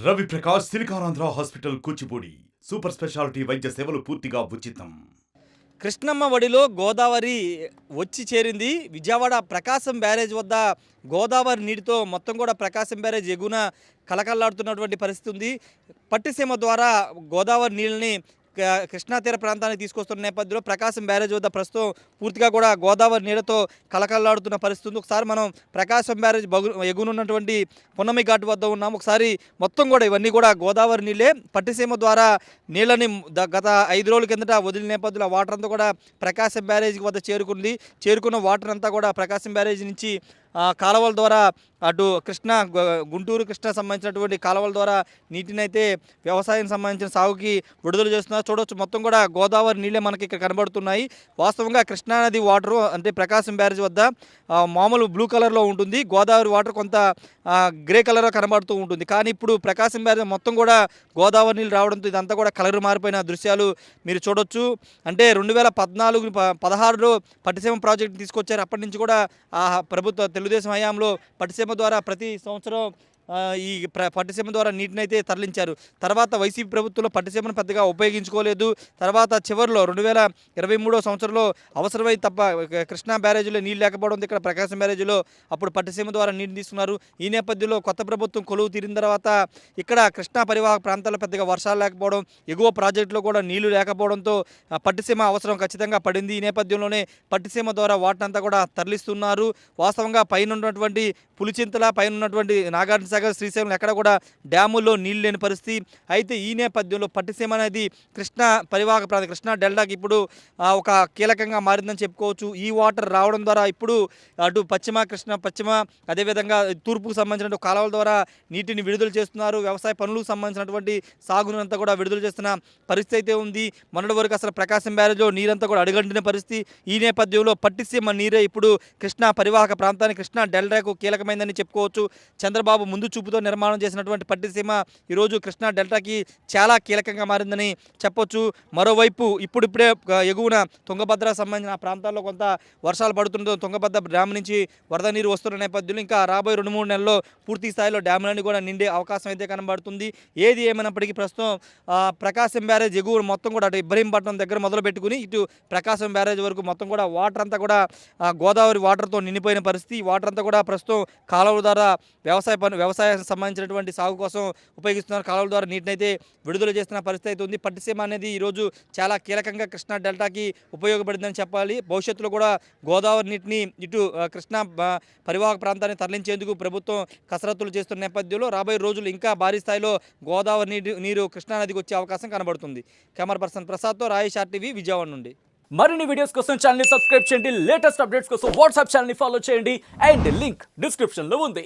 Ravi Prakash Siliconandhra hospital Kuchipudi super speciality వైద్య సేవలు పూర్తిగా ఉచితం. కృష్ణమ్మ ఒడిలో గోదావరి వచ్చి చేరింది. విజయవాడ ప్రకాశం బ్యారేజ్ వద్ద గోదావరి నీటితో మొత్తం కూడా ప్రకాశం బ్యారేజ్ ఎగువన కలకల్లాడుతున్నటువంటి పరిస్థితి ఉంది. పట్టిసీమ ద్వారా గోదావరి నీళ్ళని కృష్ణా తీర ప్రాంతానికి తీసుకొస్తున్న నేపథ్యంలో ప్రకాశం బ్యారేజ్ వద్ద ప్రస్తుతం పూర్తిగా కూడా గోదావరి నీళ్ళతో కలకల్లాడుతున్న పరిస్థితి ఉంది. ఒకసారి మనం ప్రకాశం బ్యారేజ్ ఎగునున్నటువంటి పున్నమి ఘాట్ వద్ద ఉన్నాము. ఒకసారి మొత్తం కూడా ఇవన్నీ కూడా గోదావరి నీళ్ళే. పట్టిసీమ ద్వారా నీళ్ళని గత 5 రోజుల కిందట వదిలిన నేపథ్యంలో వాటర్ అంతా కూడా ప్రకాశం బ్యారేజ్ వద్ద చేరుకున్న వాటర్ అంతా కూడా ప్రకాశం బ్యారేజ్ నుంచి కాలువల ద్వారా అటు గుంటూరు కృష్ణ సంబంధించినటువంటి కాలువల ద్వారా నీటిని అయితే వ్యవసాయం సంబంధించిన సాగుకి విడుదల చేస్తున్నారు. చూడవచ్చు మొత్తం కూడా గోదావరి నీళ్ళే మనకి ఇక్కడ కనబడుతున్నాయి. వాస్తవంగా కృష్ణానది వాటరు అంటే ప్రకాశం బ్యారేజ్ వద్ద మామూలు బ్లూ కలర్లో ఉంటుంది. గోదావరి వాటర్ కొంత గ్రే కలర్లో కనబడుతూ ఉంటుంది. కానీ ఇప్పుడు ప్రకాశం బ్యారేజ్ మొత్తం కూడా గోదావరి నీళ్ళు రావడంతో ఇదంతా కూడా కలర్ మారిపోయిన దృశ్యాలు మీరు చూడొచ్చు. అంటే 2014-16లో పట్టిసీమ ప్రాజెక్టు తీసుకొచ్చారు. అప్పటి నుంచి కూడా ప్రభుత్వ తెలుగుదేశం హయాంలో పట్టిసీమ ద్వారా ప్రతి సంవత్సరం ఈ పట్టిసీమ ద్వారా నీటిని అయితే తరలించారు. తర్వాత వైసీపీ ప్రభుత్వంలో పట్టిసీమను పెద్దగా ఉపయోగించుకోలేదు. తర్వాత చివరిలో 2023 సంవత్సరంలో అవసరమై తప్ప కృష్ణా బ్యారేజీలో నీళ్ళు లేకపోవడంతో ఇక్కడ ప్రకాశం బ్యారేజీలో అప్పుడు పట్టిసీమ ద్వారా నీటిని తీసుకున్నారు. ఈ నేపథ్యంలో కొత్త ప్రభుత్వం కొలువు తీరిన తర్వాత ఇక్కడ కృష్ణా పరివాహక ప్రాంతాల్లో పెద్దగా వర్షాలు లేకపోవడం, ఎగువ ప్రాజెక్టులో కూడా నీళ్లు లేకపోవడంతో పట్టిసీమ అవసరం ఖచ్చితంగా పడింది. ఈ నేపథ్యంలోనే పట్టిసీమ ద్వారా వాటినంతా కూడా తరలిస్తున్నారు. వాస్తవంగా పైన ఉన్నటువంటి పులిచింతల పైన ఉన్నటువంటి నాగార్జున సాగర్, శ్రీశైలం ఎక్కడ కూడా డ్యాముల్లో నీళ్లు లేని పరిస్థితి. అయితే ఈ నేపథ్యంలో పట్టిసీమ అనేది కృష్ణా పరివాహక ప్రాంతం కృష్ణా డెల్టాకి ఇప్పుడు ఒక కీలకంగా మారిందని చెప్పుకోవచ్చు. ఈ వాటర్ రావడం ద్వారా ఇప్పుడు అటు పశ్చిమ అదేవిధంగా తూర్పుకు సంబంధించిన కాలువల ద్వారా నీటిని విడుదల చేస్తున్నారు. వ్యవసాయ పనులకు సంబంధించినటువంటి సాగునంతా కూడా విడుదల చేస్తున్న పరిస్థితి అయితే ఉంది. మొన్నటి వరకు అసలు ప్రకాశం బ్యారేజ్లో నీరంతా కూడా అడుగంటిన పరిస్థితి. ఈ నేపథ్యంలో పట్టిసీమ నీరే ఇప్పుడు కృష్ణా పరివాహక ప్రాంతానికి కృష్ణా డెల్టాకు కీలకమైందని చెప్పుకోవచ్చు. చంద్రబాబు ముందు చూపుతో నిర్మాణం చేసినటువంటి పట్టిసీమ ఈరోజు కృష్ణా డెల్టాకి చాలా కీలకంగా మారిందని చెప్పొచ్చు. మరోవైపు ఇప్పుడిప్పుడే ఎగువన తుంగభద్ర సంబంధించిన ప్రాంతాల్లో కొంత వర్షాలు పడుతుండడం, తుంగభద్ర డ్యామ్ నుంచి వరద నీరు వస్తున్న నేపథ్యంలో ఇంకా రాబోయే 2-3 నెలల్లో పూర్తి స్థాయిలో డ్యాములన్నీ కూడా నిండే అవకాశం అయితే కనబడుతుంది. ఏది ఏమైనప్పటికీ ప్రస్తుతం ప్రకాశం బ్యారేజ్ ఎగువ మొత్తం కూడా అటు ఇబ్రహీంపట్నం దగ్గర మొదలు పెట్టుకుని ఇటు ప్రకాశం బ్యారేజ్ వరకు మొత్తం కూడా వాటర్ అంతా కూడా గోదావరి వాటర్తో నిండిపోయిన పరిస్థితి. వాటర్ అంతా కూడా ప్రస్తుతం కాలువల ద్వారా వ్యవసాయానికి సంబంధించినటువంటి సాగు కోసం ఉపయోగిస్తున్నారు. కాలువల ద్వారా నీటిని అయితే విడుదల చేస్తున్న పరిస్థితి అయితే ఉంది. పట్టిసీమ అనేది ఈరోజు చాలా కీలకంగా కృష్ణా డెల్టాకి ఉపయోగపడిందని చెప్పాలి. భవిష్యత్తులో కూడా గోదావరి నీటిని ఇటు కృష్ణా పరివాహక ప్రాంతాన్ని తరలించేందుకు ప్రభుత్వం కసరత్తులు చేస్తున్న నేపథ్యంలో రాబోయే రోజులు ఇంకా భారీ స్థాయిలో గోదావరి నీరు కృష్ణానదికి వచ్చే అవకాశం కనబడుతుంది. Camera person ప్రసాద్తో Rayesh RTV Vijayawada నుండి. మరిన్ని వీడియోస్ కోసం ఛానల్ ని సబ్స్క్రైబ్ చేయండి. లేటెస్ట్ అప్డేట్స్ కోసం వాట్సాప్ ఛానల్ ని ఫాలో చేయండి. అండ్ లింక్ డిస్క్రిప్షన్ లో ఉంది.